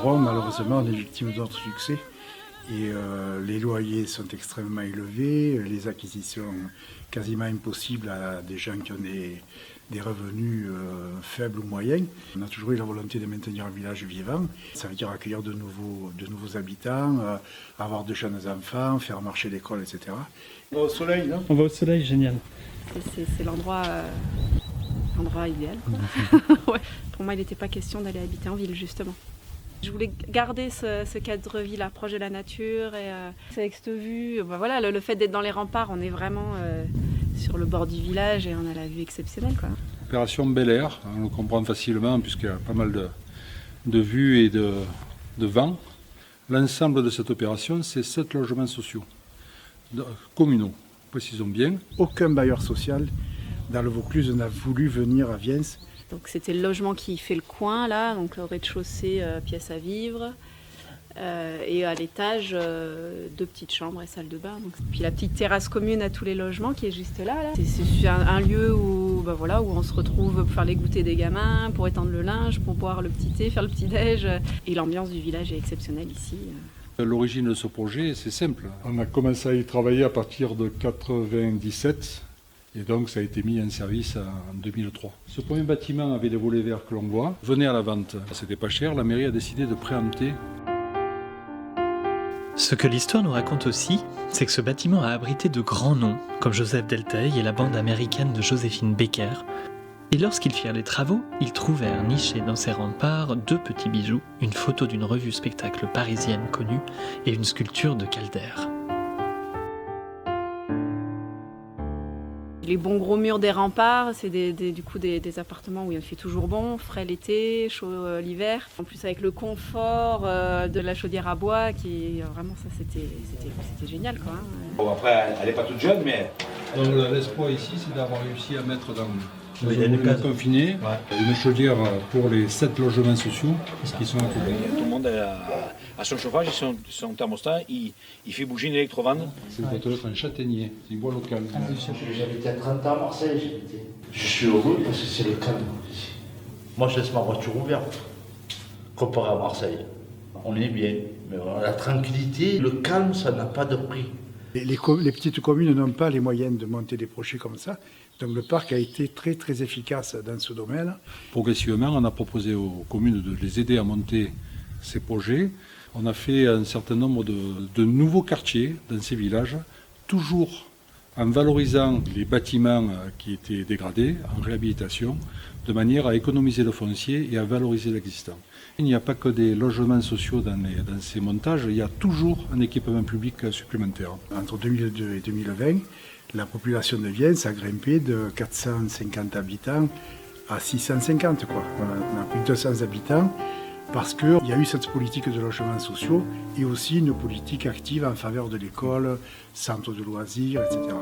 Drôme, malheureusement, on est victime de notre succès. Et les loyers sont extrêmement élevés, les acquisitions quasiment impossibles à des gens qui ont des revenus faibles ou moyens. On a toujours eu la volonté de maintenir un village vivant. Ça veut dire accueillir de nouveaux habitants, avoir de jeunes enfants, faire marcher l'école, etc. On va au soleil, non? On va au soleil, génial. C'est l'endroit idéal, quoi. Ouais. Pour moi, il n'était pas question d'aller habiter en ville, justement. Je voulais garder ce cadre de vie là, proche de la nature et avec cette vue. Voilà, le fait d'être dans les remparts, on est vraiment sur le bord du village et on a la vue exceptionnelle, quoi. Opération Bel Air, on le comprend facilement puisqu'il y a pas mal de vues et de vent. L'ensemble de cette opération, c'est 7 logements sociaux, communaux, précisons bien. Aucun bailleur social dans le Vaucluse n'a voulu venir à Viens. Donc c'était le logement qui fait le coin là, donc le rez-de-chaussée, pièce à vivre. Et à l'étage, 2 petites chambres et salle de bain. Donc, puis la petite terrasse commune à tous les logements qui est juste là. C'est un lieu où, voilà, où on se retrouve pour faire les goûters des gamins, pour étendre le linge, pour boire le petit thé, faire le petit déj. Et l'ambiance du village est exceptionnelle ici. L'origine de ce projet, c'est simple. On a commencé à y travailler à partir de 1997. Et donc ça a été mis en service en 2003. Ce premier bâtiment avait des volets verts que l'on voit, venait à la vente. C'était pas cher, la mairie a décidé de préempter. Ce que l'histoire nous raconte aussi, c'est que ce bâtiment a abrité de grands noms, comme Joseph Delteil et la bande américaine de Joséphine Baker. Et lorsqu'ils firent les travaux, ils trouvèrent nichés dans ces remparts 2 petits bijoux, une photo d'une revue spectacle parisienne connue et une sculpture de Calder. Les bons gros murs des remparts, c'est du coup des appartements où il fait toujours bon, frais l'été, chaud l'hiver. En plus avec le confort de la chaudière à bois, qui vraiment ça c'était génial, quoi. Bon, après, elle n'est pas toute jeune, mais... Donc l'espoir ici, c'est d'avoir réussi à mettre dans une case confinée une chaudière pour les 7 logements sociaux qui sont occupés. Tout le monde a son chauffage et son thermostat, il fait bouger une électrovane. C'est peut-être un châtaignier, c'est une bois locale. J'habitais à 30 ans à Marseille, je suis heureux parce que c'est le calme ici. Moi je laisse ma voiture ouverte, comparé à Marseille. On est bien, mais voilà, la tranquillité, le calme, ça n'a pas de prix. Les petites communes n'ont pas les moyens de monter des projets comme ça. Donc le parc a été très très efficace dans ce domaine. Progressivement, on a proposé aux communes de les aider à monter ces projets. On a fait un certain nombre de nouveaux quartiers dans ces villages, toujours en valorisant les bâtiments qui étaient dégradés, en réhabilitation, de manière à économiser le foncier et à valoriser l'existant. Il n'y a pas que des logements sociaux dans ces montages, il y a toujours un équipement public supplémentaire. Entre 2002 et 2020, la population de Viens a grimpé de 450 habitants à 650, quoi. On a pris 200 habitants parce qu'il y a eu cette politique de logements sociaux et aussi une politique active en faveur de l'école, centres de loisirs, etc.